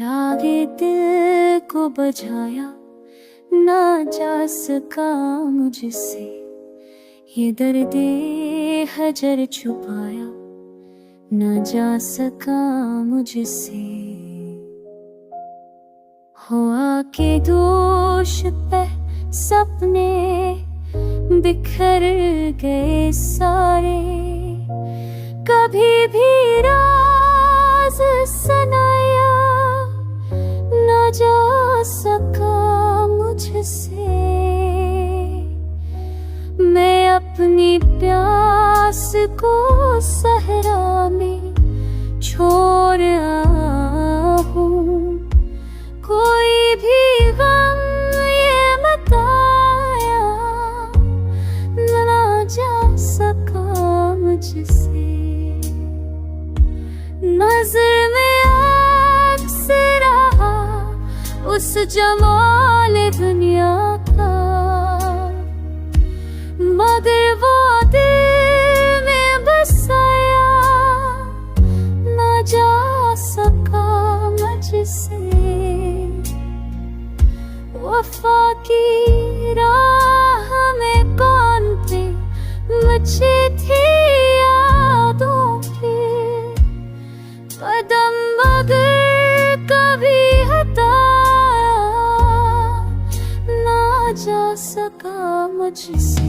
चिरागे दिल को बजाया, ना जा सका मुझसे। ये दर्दे हजर छुपाया, ना जा सका मुझसे। हुआ के दोष पे सपने बिखर गए सारे, कभी भी राज सुनाया ना जा सका मुझसे। मैं अपनी प्यास को सहरा में छोड़ आया हूँ, कोई भी गम ये बताया ना जा सका मुझसे। नजर में अक्स रहा उस जमाल दुनिया का, मगर वो दिल में बसाया ना जा सका मुझसे। वफा की राह में कौन थे मुझे थी यादों के कदम, मगर कभी हटाया ना जा सका मुझसे।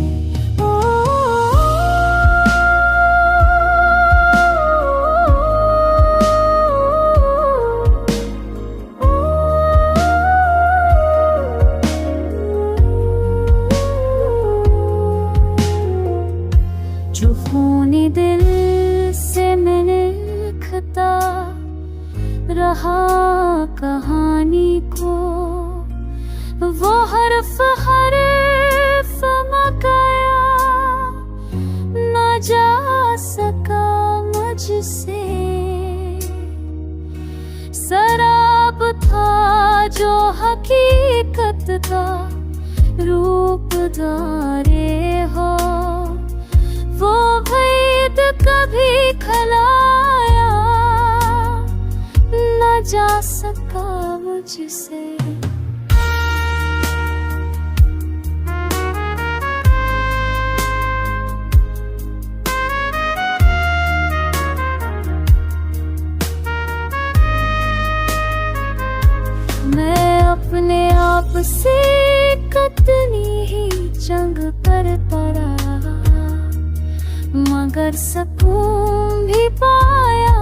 जो खूनी दिल से मैंने लिखता रहा कहानी को, वो हर्फ मकाया ना जा सका मुझसे। शराब था जो हकीकत का रूप धारे हो, वो भेद कभी खलाया ना जा सका मुझसे। मैं अपने आप से कितनी ही जंग कर पड़ा, मगर सकून भी पाया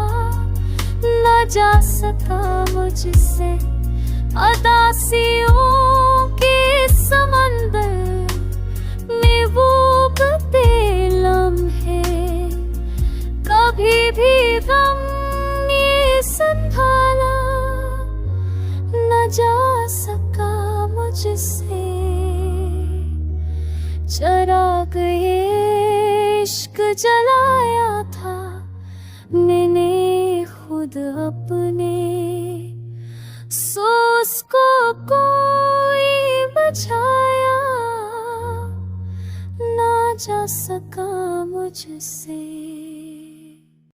ना जा सका मुझसे। अदासियों के समंदर में वो बते लम्हे, कभी भी गम ये संभाला ना जा सका मुझसे। चिराग इश्क जलाया था मैंने खुद अपने।